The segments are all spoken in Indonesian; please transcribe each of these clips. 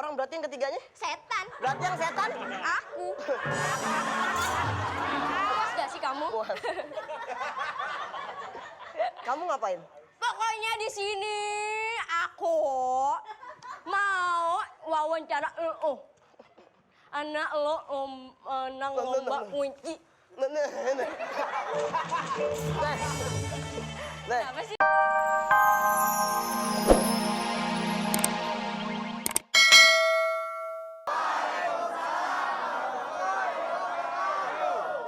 orang, berarti yang ketiganya? Setan. Berarti yang setan? Aku. Puas gak sih kamu? Puas. Kamu ngapain? Pokoknya di sini aku mau wawancara lo. Anak lo menang lomba kunci. Apa sih?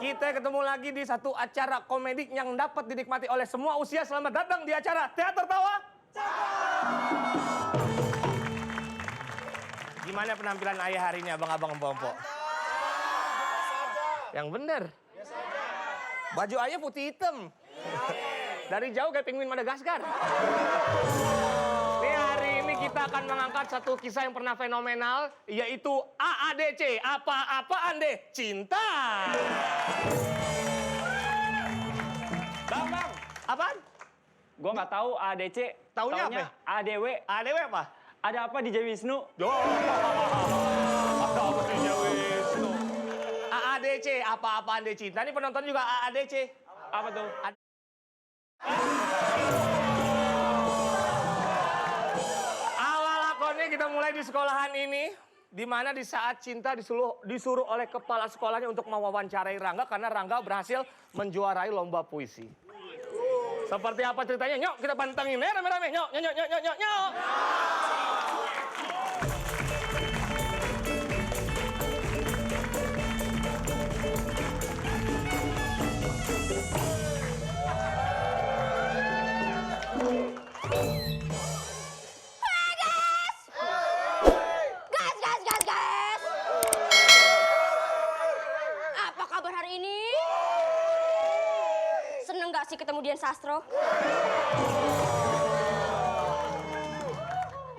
Kita ketemu lagi di satu acara komedi yang dapat dinikmati oleh semua usia. Selamat datang di acara Teater Tawa. Gimana penampilan ayah hari ini, abang-abang empok-empok? Yang bener. Baju ayah putih hitam. Dari jauh kayak penguin Madagaskar. Nih, hari ini kita akan mengangkat satu kisah yang pernah fenomenal, yaitu AADC. Apa-apaan deh? Cinta. Bang. Apaan? Gua nggak tahu ADC. Taunya apa? ADW. ADW apa? Ada apa di Jawa Wisnu? Ada apa di Jawa Wisnu? AADC, apa-apaan deh cinta. Ini penonton juga AADC. Apa tuh? Awal lakonnya kita mulai di sekolahan ini, di mana di saat Cinta disuruh oleh kepala sekolahnya untuk mewawancarai Rangga karena Rangga berhasil menjuarai lomba puisi. Seperti apa ceritanya? Nyok, kita pantengin ya rame-rame. Nyok, nyok, nyok, nyok, nyok, nyok. Gas. Apa kabar hari ini? Seneng gak sih ketemu Dian Sastro?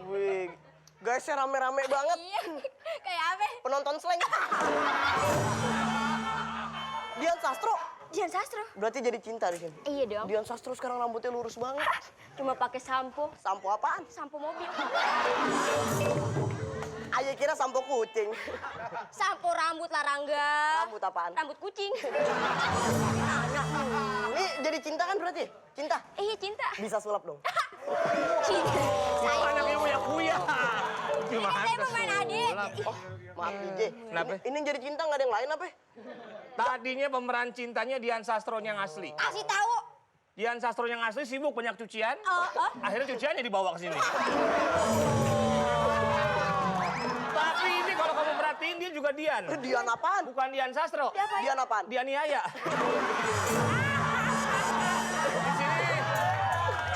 Wih, guysnya rame-rame banget. Iya, kayak apa? Penonton slang. Dian Sastro. Dian Sastro? Berarti jadi cinta di sini. Iya dong. Dian Sastro sekarang rambutnya lurus banget. Cuma pakai sampo. Sampo apaan? Sampo mobil. Ayo kira sampo kucing. Sampo rambut lah, Rangga. Rambut apaan? Rambut kucing. Ini jadi cinta kan berarti? Cinta? Iya, cinta. Bisa sulap dong. Cinta. Itu anaknya punya kuya. Gimana? Saya pemain adik. Oh, maaf DJ. Kenapa? Ini yang jadi cinta nggak ada yang lain apa? Tadinya pemeran cintanya Dian Sastro yang asli. Kasih tahu. Dian Sastro yang asli sibuk banyak cucian. Akhirnya cuciannya dibawa ke sini. Tapi ini kalau kamu perhatiin dia juga Dian. Dian apaan? Bukan Dian Sastro. Dian apaan? Dianiaya.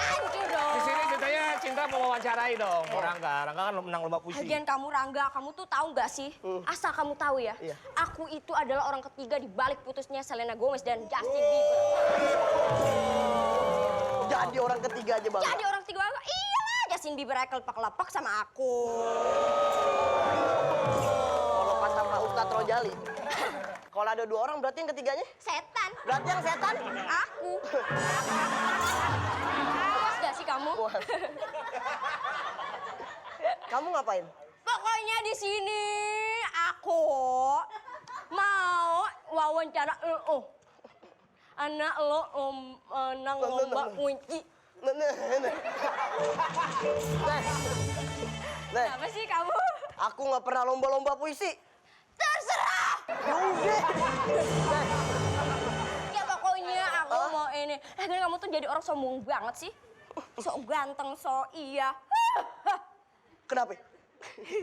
Hancur dong. Di sini ceritanya Cinta mau wawancarai dong. Rangga kan menang lomba puisi. Lagian kamu, Rangga, kamu tuh tahu nggak sih? Asal kamu tahu ya, Iya. aku itu adalah orang ketiga di balik putusnya Selena Gomez dan Justin Bieber. Jadi orang ketiga aja bang. Jadi orang ketiga, iyalah Justin Bieber kelepek-kelepek sama aku. Kalau kata Pak Ustadz Rojali, kalau ada dua orang berarti yang ketiganya? Setan. Berarti yang setan? Aku. Puas gak sih kamu? Puas. Kamu ngapain? Pokoknya di sini aku mau wawancara lo. Anak lo menang lomba kunci. Nih, Apa sih kamu? aku nggak pernah lomba-lomba puisi. Terserah. Ya udah. Ya pokoknya aku mau ini. Lagian kamu tuh jadi orang sombong banget sih. Sok ganteng, sok iya. Kenapa?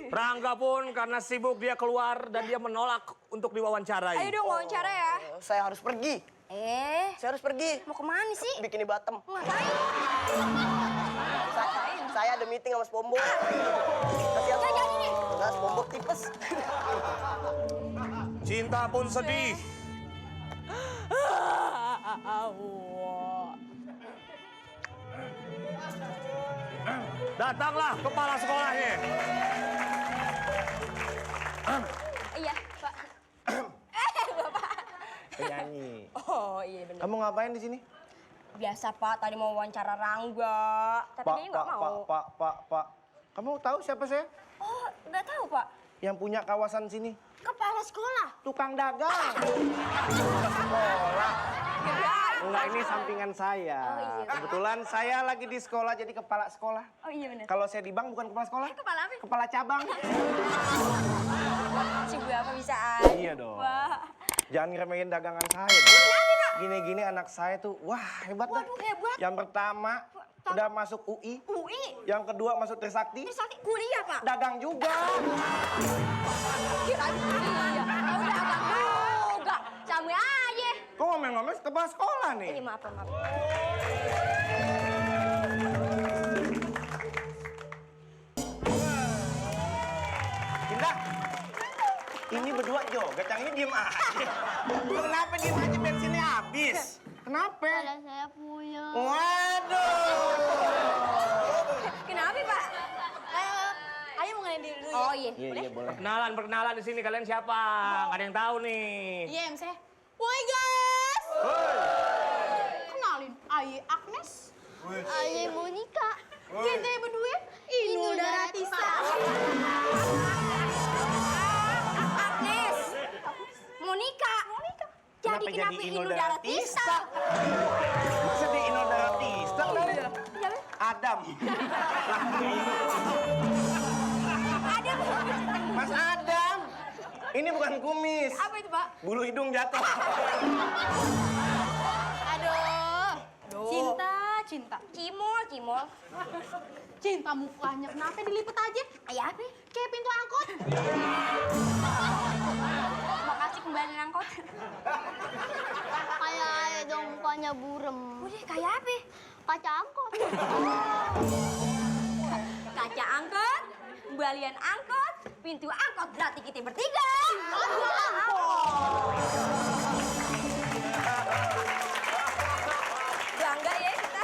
Rangga pun karena sibuk dia keluar dan dia menolak untuk diwawancarai. Ayo dong wawancara ya. Saya harus pergi. Saya harus pergi. Mau kemana sih? Bikini Bottom. Ngapain? Saya ada meeting sama SpongeBob. Kasihan. Gak jadi nih. Nah, SpongeBob tipes. Cinta pun sedih. Datanglah kepala sekolahnya. Iya, Pak. Bapak. Penyanyi. Oh, iya benar. Kamu ngapain di sini? Biasa, Pak. Tadi mau wawancara Rangga. Tapi dia nggak mau. Pak. Kamu tahu siapa saya? Oh, nggak tahu, Pak. Yang punya kawasan sini. Kepala sekolah. Tukang dagang. Sekolah. Enggak, ini sampingan saya. Oh, iya. Kebetulan saya lagi di sekolah jadi kepala sekolah. Oh iya benar. Kalau saya di bank bukan kepala sekolah. Kepala apa? Kepala cabang. Si gue apa bisa aja. Iya dong. Wah. Jangan ngeremehin dagangan saya. Dong. Gini-gini anak saya tuh, wah hebat dah. Waduh, hebat. Yang pertama udah masuk UI. UI. Yang kedua masuk Trisakti. Trisakti kuliah, Pak. Dagang juga. Kirain kuliah. Ya udah agak juga. Sama aja. Kok ngomel-ngomel kepala sekolah nih? Ini maaf, maaf. Cinta, ini berdua joget, yang ini diem aja. Lu kenapa diem aja bensinnya habis? Kenapa? Kepala saya puyeng. Waduh. Kenapa, Pak? Ayo mengenai diri dulu Oh ya. iya. Iya boleh. Perkenalan di sini kalian siapa? Nggak ada yang tahu nih. Iya, Em saya. Woi guys. Kenalin, Aye Agnes. Aye Monica. Kita berdua Inul Daratista. Agnes. Monica. Jadi kenapa Inul Daratista? Masa di Inul Daratista? Iya, Pak. Adam. Ada. Mas Adam. Ini bukan kumis. Apa itu, Pak? Bulu hidung jatuh. Aduh. Cinta. Cimol. Cinta mukanya kenapa dilipet aja? Ayah apa? Kayak pintu angkot. Makasih kembalian angkot. Kayak Aye dong mukanya burem. Udah kayak apa? Kaca angkot. Kaca angkot, kembalian angkot, pintu angkot berarti kita bertiga. Bangga ya kita.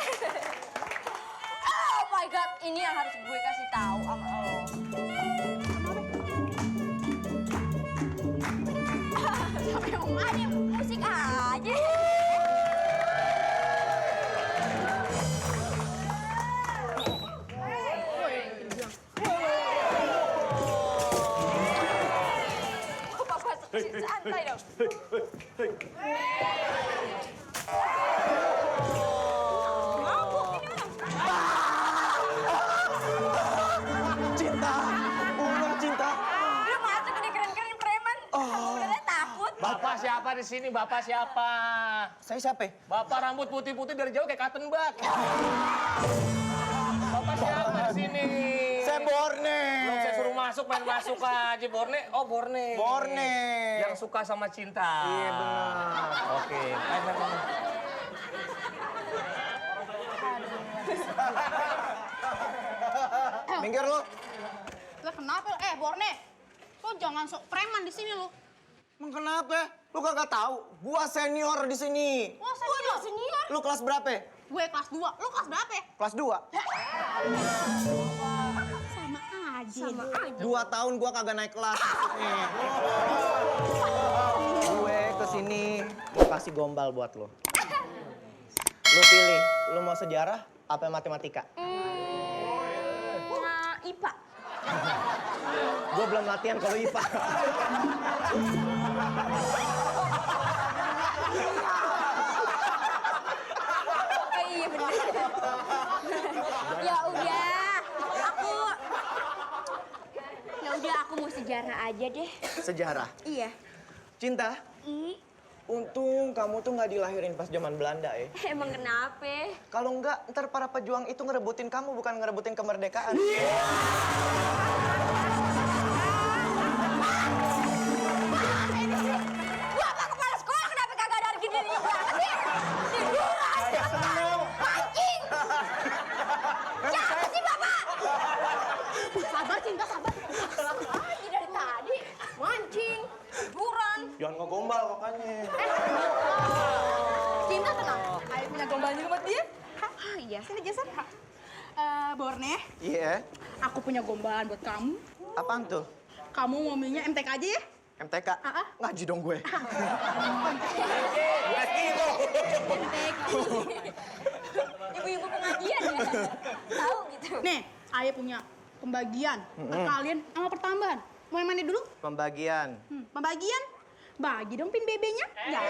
Oh my god, ini yang harus gue kasih tahu sama lo. Siapa yang mau ada musik aja. Oh, Papa santai dong. Mabuk ini orang. Cinta. Ulang cinta. Lu masuk udah keren-keren preman. Udah takut. Bapak siapa di sini? Bapak siapa? Saya siapa? Bapak rambut putih-putih dari jauh kayak cotton bud. Bapak siapa di sini? Saya Borne. Belum saya suruh masuk, main masuk aja. Borne? Oh, Borne. Borne. Yang suka sama cinta. Iya benar. Oke. Ayo. Minggir lu. Lah kenapa? Borne. Lo jangan sok preman di sini lo. Emang kenapa? Lu kagak tahu? Gua senior di sini. Wah, senior. Lu kelas berapa? Gue kelas 2. Lo kelas berapa? Kelas 2. Sama aja. Sama aja. 2 tahun gua kagak naik kelas. Nih. Gue kesini mau kasih gombal buat lo. Lu pilih, lu mau sejarah apa matematika? Nah, IPA. Gue belum latihan kalau IPA. Oh iya bener. Ya udah aku mau sejarah aja deh. Sejarah. Iya. Cinta, untung kamu tuh nggak dilahirin pas zaman Belanda ya. Emang kenapa? Kalau enggak, ntar para pejuang itu ngerebutin kamu, bukan ngerebutin kemerdekaan. Gua apa kepala sekolah kenapa kagak ada harga dirinya banget sih? Mancing! Siapa sih Bapak? Sabar, Cinta, sabar. Lagi dari tadi. Mancing, hiburan. Jangan ngegombal makanya. Cinta tenang. Ayo punya gombal juga buat dia. Ah iya. Sini, Jason. Borne, Iya. aku punya gombalan buat kamu. Apaan tuh? Kamu mau minumnya MTK aja ya? MTK? Ah. Ngaji dong gue. Ibu-ibu pengajian ya. Tahu gitu. Nih, Ayo punya pembagian, perkalian, sama pertambahan. Mau yang mana dulu? Pembagian. Pembagian? Bagi dong pin BB-nya. Ya.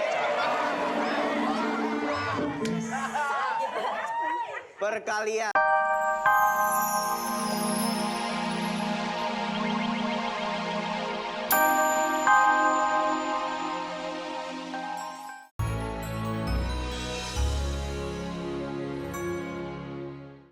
Perkalian.